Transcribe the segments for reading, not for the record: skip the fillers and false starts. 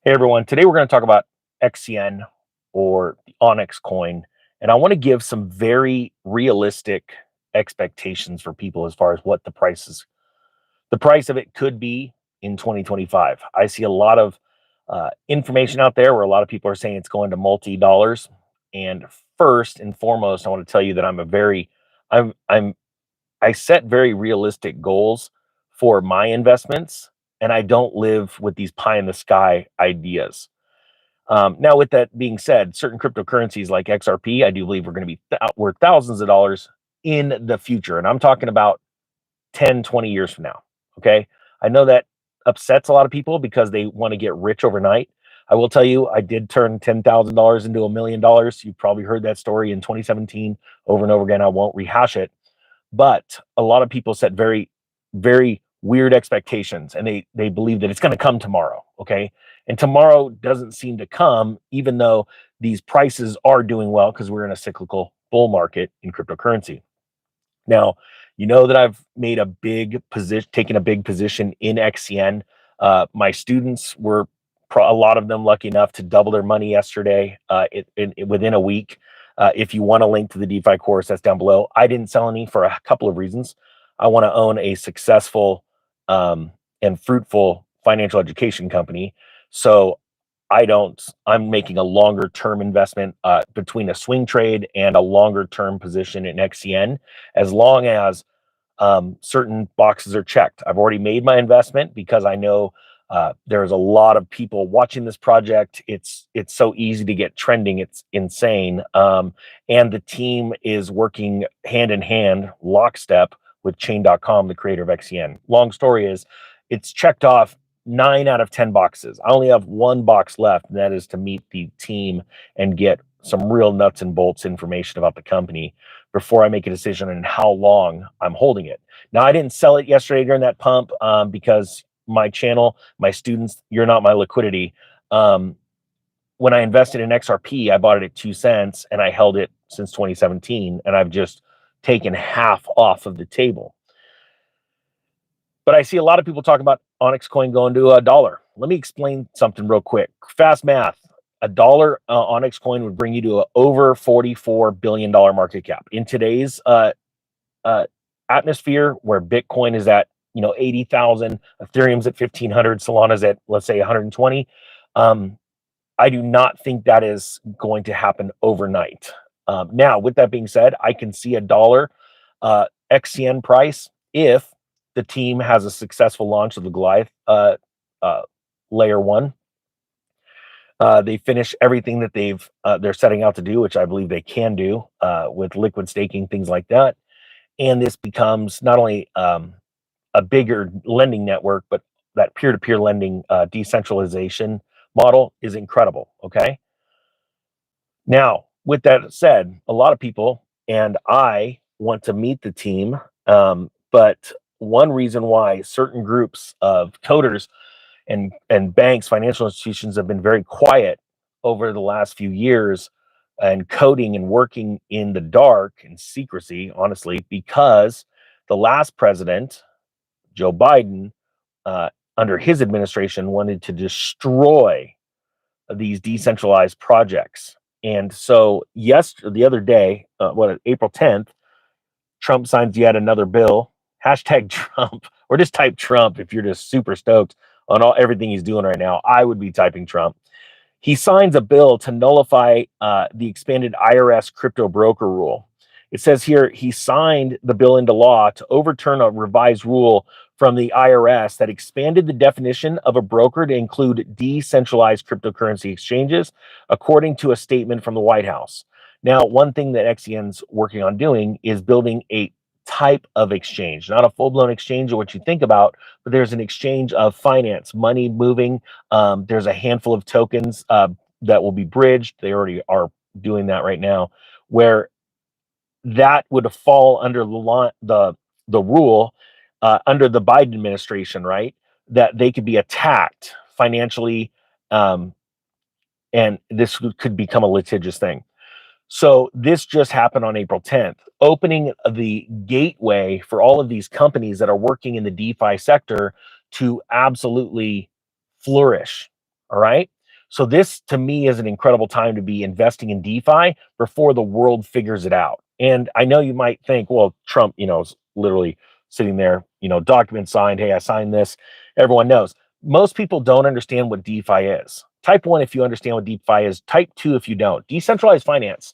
Hey everyone, today we're going to talk about XCN or the Onyx coin, and I want to give some very realistic expectations for people as far as what the price of it could be in 2025. I see a lot of information out there where a lot of people are saying it's going to multi dollars. And first and foremost, I want to tell you that I'm I set very realistic goals for my investments, and I don't live with these pie in the sky ideas. Now, with that being said, certain cryptocurrencies like XRP, I do believe are going to be worth thousands of dollars in the future. And I'm talking about 10, 20 years from now. Okay. I know that upsets a lot of people because they want to get rich overnight. I will tell you, I did turn $10,000 into $1 million. You've probably heard that story in 2017 over and over again. I won't rehash it, but a lot of people set very, very weird expectations, and they believe that it's going to come tomorrow. Okay, and tomorrow doesn't seem to come, even though these prices are doing well because we're in a cyclical bull market in cryptocurrency. Now, you know that I've made a big position, taken a big position in XCN. My students were a lot of them lucky enough to double their money yesterday within a week. If you want a link to the DeFi course, that's down below. I didn't sell any for a couple of reasons. I want to own a successful and fruitful financial education company. So I don't, I'm making a longer term investment between a swing trade and a longer term position in XCN, as long as certain boxes are checked. I've already made my investment because I know there's a lot of people watching this project. It's so easy to get trending. It's insane. And the team is working hand in hand, lockstep with Chain.com, the creator of XCN. Long story is, it's checked off 9 out of 10 boxes. I only have one box left, and that is to meet the team and get some real nuts and bolts information about the company before I make a decision on how long I'm holding it. Now, I didn't sell it yesterday during that pump because my channel, my students, you're not my liquidity. Um, when I invested in XRP, I bought it at 2 cents and I held it since 2017, and I've just taken half off of the table. But I see a lot of people talking about Onyx coin going to $1. Let me explain something real quick. Fast math. $1 Onyx coin would bring you to a over $44 billion market cap. In today's uh, atmosphere, where Bitcoin is at 80,000, Ethereum's at 1,500, Solana's at, let's say, 120. I do not think that is going to happen overnight. Now, with that being said, I can see $1 XCN price if the team has a successful launch of the Goliath uh, layer one. They finish everything that they're setting out to do, which I believe they can do with liquid staking, things like that. And this becomes not only a bigger lending network, but that peer-to-peer lending decentralization model is incredible. Okay. Now, with that said, a lot of people and I want to meet the team, but one reason why certain groups of coders and banks, financial institutions have been very quiet over the last few years and coding and working in the dark and secrecy, honestly, because the last president, Joe Biden, under his administration, wanted to destroy these decentralized projects. And so, yes, the other day, April 10th, Trump signs yet another bill. Hashtag Trump, or just type Trump if you're just super stoked on everything he's doing right now. I would be typing Trump. He signs a bill to nullify the expanded IRS crypto broker rule. It says here he signed the bill into law to overturn a revised rule from the IRS that expanded the definition of a broker to include decentralized cryptocurrency exchanges, according to a statement from the White House. Now, one thing that XCN's working on doing is building a type of exchange, not a full-blown exchange of what you think about, but there's an exchange of finance, money moving. There's a handful of tokens that will be bridged. They already are doing that right now, where that would fall under the rule under the Biden administration, right? That they could be attacked financially, and this could become a litigious thing. So this just happened on April 10th, opening the gateway for all of these companies that are working in the DeFi sector to absolutely flourish. All right. So this to me is an incredible time to be investing in DeFi before the world figures it out. And I know you might think, well, Trump, is literally sitting there, document signed. Hey, I signed this. Everyone knows. Most people don't understand what DeFi is. Type one if you understand what DeFi is. Type two if you don't. Decentralized finance,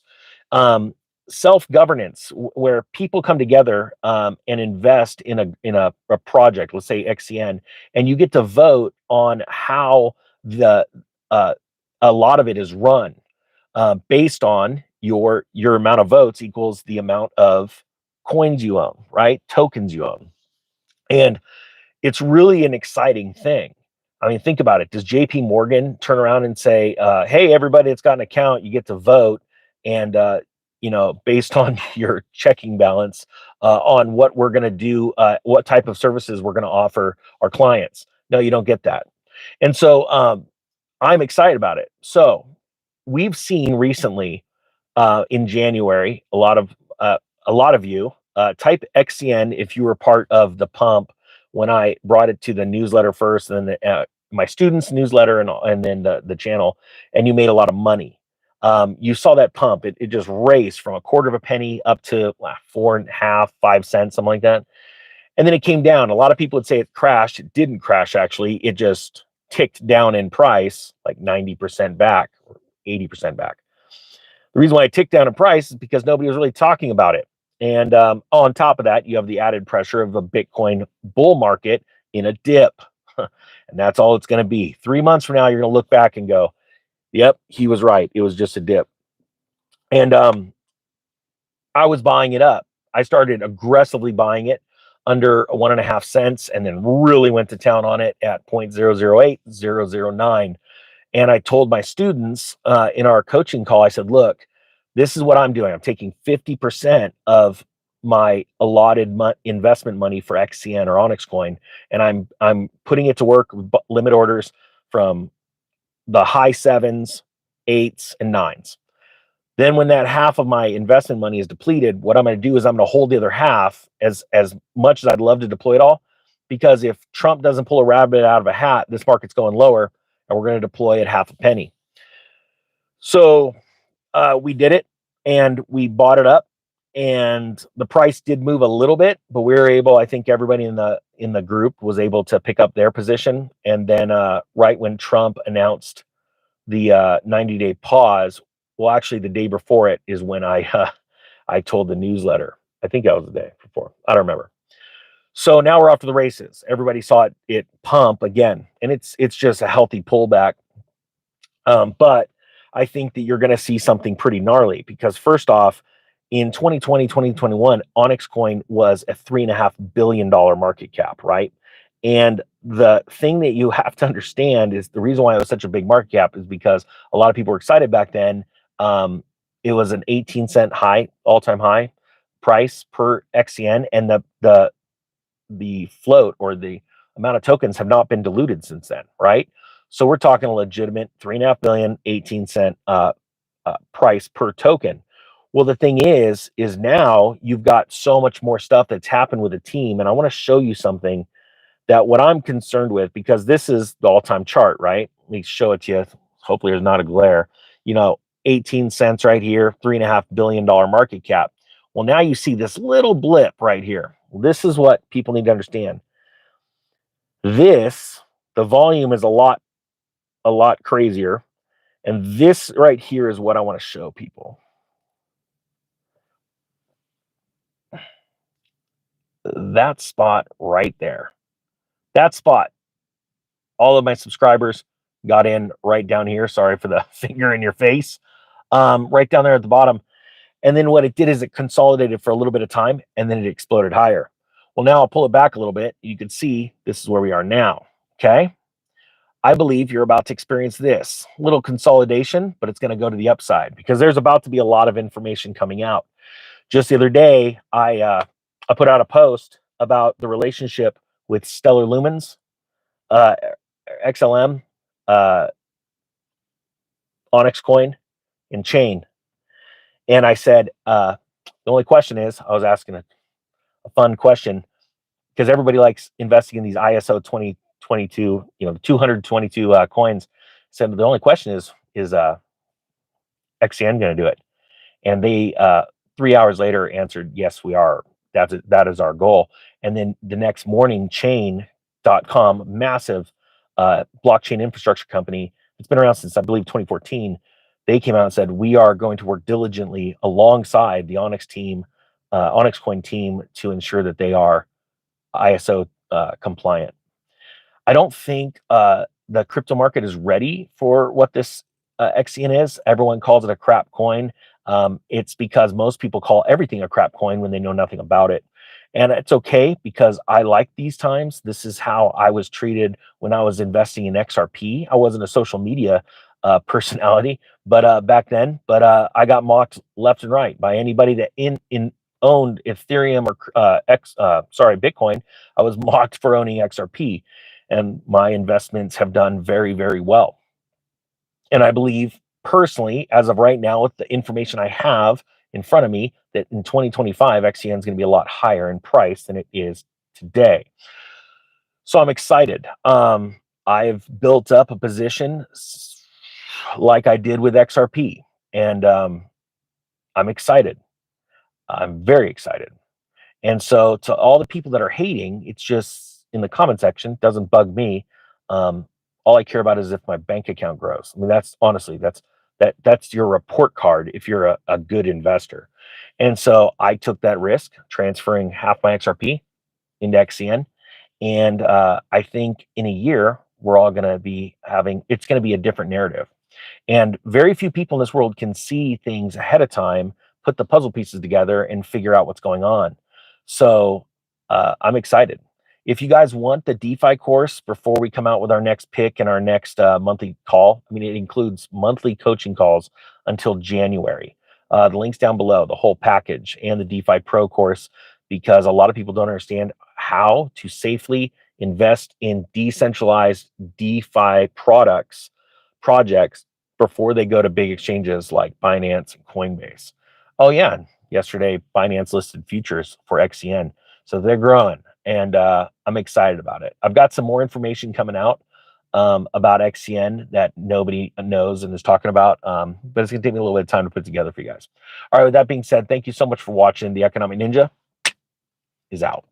um, self-governance, where people come together and invest in a project. Let's say XCN, and you get to vote on how the uh, a lot of it is run based on your amount of votes equals the amount of coins you own, right? Tokens you own, and it's really an exciting thing. I mean, think about it. Does JP Morgan turn around and say, hey, everybody that's got an account, you get to vote, and based on your checking balance, on what we're going to do, what type of services we're going to offer our clients? No, you don't get that. And so I'm excited about it. So we've seen recently in January a lot of you type XCN if you were part of the pump when I brought it to the newsletter first, and then my students' newsletter, and then the channel, and you made a lot of money. You saw that pump; it just raced from a quarter of a penny up to 4.5, 5 cents, something like that, and then it came down. A lot of people would say it crashed. It didn't crash, actually. It just ticked down in price, like 90% back or 80% back. The reason why it ticked down in price is because nobody was really talking about it. And on top of that, you have the added pressure of a Bitcoin bull market in a dip. And that's all it's going to be. 3 months from now, you're going to look back and go, yep, he was right. It was just a dip. And I was buying it up. I started aggressively buying it under 1.5 cents, and then really went to town on it at 0.008, 009. And I told my students in our coaching call, I said, look, this is what I'm doing. I'm taking 50% of my allotted investment money for XCN or Onyx coin, and I'm putting it to work with limit orders from the high sevens, eights, and nines. Then when that half of my investment money is depleted, what I'm going to do is I'm going to hold the other half as much as I'd love to deploy it all, because if Trump doesn't pull a rabbit out of a hat, this market's going lower, and we're going to deploy at half a penny. So we did it, and we bought it up, and the price did move a little bit, but we were able, I think everybody in the group was able to pick up their position. And then right when Trump announced the 90-day pause, well, actually the day before it is when I told the newsletter. I think that was the day before. I don't remember. So now we're off to the races. Everybody saw it pump again, and it's just a healthy pullback. But I think that you're going to see something pretty gnarly, because first off, in 2020, 2021, Onyx coin was a $3.5 billion market cap, right? And the thing that you have to understand is the reason why it was such a big market cap is because a lot of people were excited back then. It was an 18-cent high, all-time high price per XCN, and the float, or the amount of tokens, have not been diluted since then, right? So we're talking a legitimate 3.5 billion, 18-cent price per token. Well, the thing is now you've got so much more stuff that's happened with the team, and I want to show you something that what I'm concerned with, because this is the all-time chart, right? Let me show it to you. Hopefully there's not a glare. 18 cents right here, $3.5 billion market cap. Well, now you see this little blip right here. This is what people need to understand. The volume is a lot crazier. And this right here is what I want to show people. That spot right there. That spot. All of my subscribers got in right down here. Sorry for the finger in your face. Right down there at the bottom. And then what it did is it consolidated for a little bit of time, and then it exploded higher. Well, now I'll pull it back a little bit. You can see this is where we are now. Okay. I believe you're about to experience this little consolidation, but it's going to go to the upside, because there's about to be a lot of information coming out. Just the other day, I put out a post about the relationship with Stellar Lumens, XLM, Onyx coin, and Chain. And I said, the only question is, I was asking a fun question, because everybody likes investing in these ISO 2022, 222 coins. Said the only question is XCN going to do it? And they 3 hours later answered, yes, we are. That is our goal. And then the next morning, Chain.com, massive blockchain infrastructure company, it's been around since I believe 2014. They came out and said we are going to work diligently alongside the Onyx team, Onyx Coin team, to ensure that they are ISO compliant. I don't think the crypto market is ready for what this XCN is. Everyone calls it a crap coin. It's because most people call everything a crap coin when they know nothing about it. And it's okay because I like these times. This is how I was treated when I was investing in XRP. I wasn't a social media personality, but back then, I got mocked left and right by anybody that in owned Ethereum or Bitcoin. I was mocked for owning XRP, and my investments have done very, very well. And I believe personally, as of right now, with the information I have in front of me, that in 2025, XCN is going to be a lot higher in price than it is today. So I'm excited. I've built up a position like I did with XRP, and I'm excited. I'm very excited. And so to all the people that are hating, it's just in the comment section, doesn't bug me. All I care about is if my bank account grows. I mean, that's honestly, that's your report card if you're a good investor. And so I took that risk, transferring half my XRP into XCN. And I think in a year, we're all going to be it's going to be a different narrative. And very few people in this world can see things ahead of time, put the puzzle pieces together, and figure out what's going on. So I'm excited. If you guys want the DeFi course before we come out with our next pick and our next monthly call, I mean, it includes monthly coaching calls until January. The link's down below, the whole package, and the DeFi Pro course, because a lot of people don't understand how to safely invest in decentralized DeFi projects before they go to big exchanges like Binance and Coinbase. Oh yeah, yesterday Binance listed futures for XCN, so they're growing, and I'm excited about it. I've got some more information coming out about XCN that nobody knows and is talking about, but it's gonna take me a little bit of time to put together for you guys. All right, with that being said, thank you so much for watching. The Economic Ninja is out.